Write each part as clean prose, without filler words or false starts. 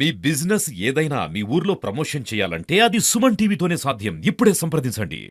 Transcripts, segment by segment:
మీ business ఏదైనా మీ ఊర్లో promotion చేయాలంటే అది సుమన్ టీవీతోనే సాధ్యం. ఇప్పుడే సంప్రదించండి.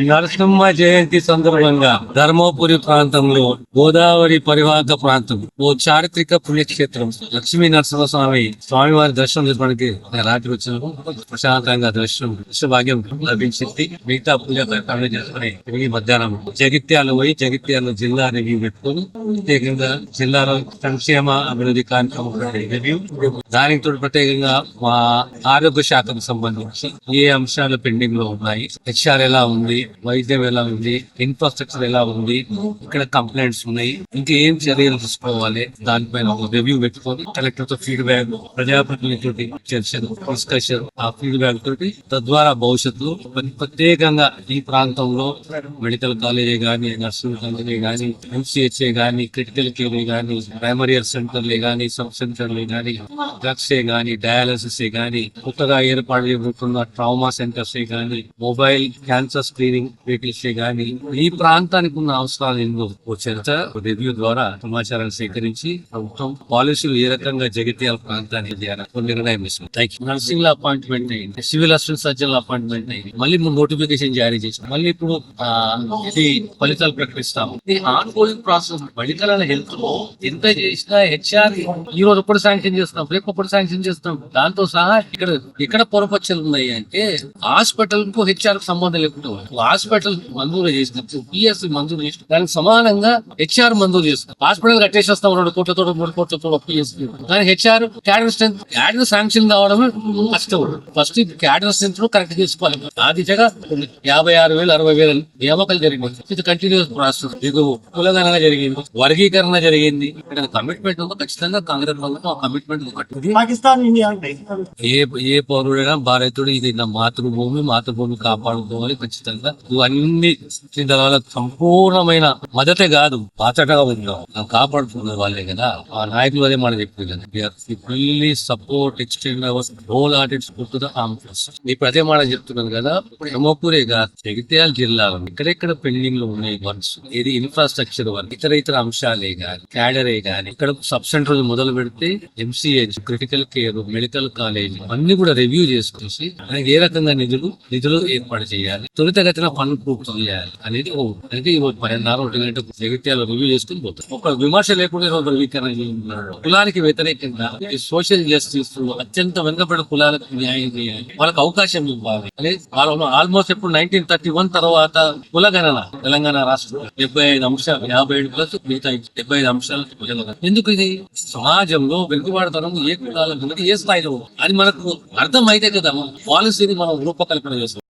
నరసింహ జయంతి సందర్భంగా ధర్మపురి ప్రాంతంలో గోదావరి పరివాహక ప్రాంతం ఓ చారిత్రక పుణ్యక్షేత్రం లక్ష్మీ నరసింహస్వామి స్వామివారి దర్శనం చేసుకోవడానికి రాత్రి వచ్చిన ప్రశాంతంగా దర్శన భాగ్యం లభించింది. మిగతా పూజ కార్యక్రమాలు చేసుకుని తిరిగి మధ్యాహ్నం జగిత్యాల పోయి జగిత్యాల జిల్లా రివ్యూ పెట్టుకుని ప్రత్యేకంగా జిల్లాలో సంక్షేమ అభివృద్ధి కార్యక్రమం రివ్యూ, దానికి తోడు ప్రత్యేకంగా మా ఆరోగ్య శాఖకు సంబంధించి ఏ అంశాలు పెండింగ్ లో ఉన్నాయి, హెచ్ఆర్ ఎలా ఉంది, వైద్యం ఎలా ఉంది, ఇన్ఫ్రాస్ట్రక్చర్ ఎలా ఉంది, ఇక్కడ కంప్లైంట్స్ ఉన్నాయి, ఇంకా ఏం చర్యలు తీసుకోవాలి, దానిపైన ఒక రివ్యూ పెట్టుకొని కలెక్టర్ తో ఫీడ్బ్యాక్, ప్రజాప్రతినిధులతో చర్చలు, డిస్కషన్, ఆ ఫీడ్బ్యాక్ తోటి తద్వారా భవిష్యత్తులో ప్రత్యేకంగా ఈ ప్రాంతంలో మెడికల్ కాలేజీ గానీ, నర్సింగ్ కాలేజీ గానీ, ఎంసీహెచ్ఏ గానీ, క్రిటికల్ కేర్ గానీ, ప్రైమరీ హెల్త్ సెంటర్లే గానీ, సబ్ సెంటర్లే గానీ, డ్రగ్స్ గానీ, డయాలసిస్ గానీ, కొత్తగా ఏర్పాటు చేయబోతున్న ట్రామా సెంటర్స్ గానీ, మొబైల్ క్యాన్సర్ స్క్రీనింగ్ వెహికల్స్ గానీ, ఈ ప్రాంతానికి ఉన్న అవసరాలు ఎన్నో చర్చ రివ్యూ ద్వారా సమాచారాన్ని సేకరించి ప్రభుత్వం పాలసీలు ఏ రకంగా జగిత్యాల ప్రాంతానికి నిర్ణయం ఇస్తుంది. నర్సింగ్ అపాయింట్మెంట్ అయింది, సివిల్ అసిస్టెంట్ సర్జన్ అపాయింట్మెంట్ అయింది, మళ్ళీ నోటిఫికేషన్ జారీ చేసాం, మళ్ళీ ఇప్పుడు ఇది ఫలితాలు ప్రకటిస్తాము. ఇది on going process. Medical and health లో ఎంత చేసినా హెచ్ఆర్ ఈ రోజు ఒకటి శాంక్షన్ చేస్తాం, రేపు ఒకటి శాంక్షన్ చేస్తాం. దాంతో సహా ఇక్కడ పొరపచ్చలు ఉన్నాయి అంటే హాస్పిటల్ కు హెచ్ఆర్ సంబంధం లేకుండా హాస్పిటల్ మంజూరు చేసినప్పుడు పిఎస్ మంజూరు చేసిన దానికి సమానంగా హెచ్ఆర్ మంజూరు చేస్తాం. హాస్పిటల్ కట్టేసేస్తాం 2 కోట్లతో 3 కోట్లతో పిఎస్, కానీ HR cadre strength cadre sanction కావడమే కష్టం. ఫస్ట్ క్యాడర్ స్ట్రెంత్ కరెక్ట్ చేసుకోవాలి. ఆ దిశగా 56,000 60,000 నియామకాలు జరిగింది. ఇది కంటిన్యూస్ ప్రాసెస్. ఇది కులగణన జరిగింది, వర్గీకరణ జరిగింది. ఇక్కడ కమిట్మెంట్ ఉందో ఖచ్చితంగా కాంగ్రెస్ వాళ్ళతో ఆ కమిట్మెంట్ ఏ పౌరుడైనా భారతీయుడు ఇది నా మాతృభూమి కాపాడుకోవాలి ఖచ్చితంగా. ఇవన్నీ సంపూర్ణమైన మద్దతే కాదు, బాధ్యతగా ఉన్నాం, కాపాడుతున్న వాళ్ళే కదా. ఆ నాయకులు అదే మనం చెప్తుంది support extend our whole hearted support to the armed forces. ఇప్పుడు అదే మాట చెప్తున్నాను కదా. ధర్మపురే కాదు, జగిత్యాల జిల్లాలో ఇక్కడెక్కడ పెండింగ్ లో ఉన్నాయి వర్క్స్, ఇది ఇన్ఫ్రాస్ట్రక్చర్ వర్క్, ఇతర అంశాలే గాని, క్యాడరే గాని, ఇక్కడ సబ్ సెంటర్ మొదలు పెడితే MCh, critical care, medical college అన్ని కూడా రివ్యూ చేసుకొచ్చి ఏ రకంగా నిధులు ఏర్పాటు చేయాలి, త్వరితగతిన పనులు పూర్తి చేయాలి అనేది అంటే 10:30 గంట జగిత్యాల రివ్యూ చేసుకుని పోతారు. ఒక విమర్శ లేకుండా వర్గీకరణ కులానికి వ్యతిరేకంగా సోషల్ జస్టిస్ అత్యంత వెనుకబడిన కులాలకు న్యాయం చేయాలి, వాళ్ళకి అవకాశం ఇవ్వాలి అనేది ఆల్మోస్ట్ ఎప్పుడు 1931 తర్వాత కులగణన తెలంగాణ రాష్ట్రం 75 అంశాలు, 57 ప్లస్ మిగతా 75 అంశాలు కులగణన. ఎందుకు ఇది సమాజంలో వెనుకబాటుతనం ఏ కులాలకు ఏ స్థాయిలో అని మనకు అర్థం అయితే కదా పాలసీని మనం రూపకల్పన చేస్తాం.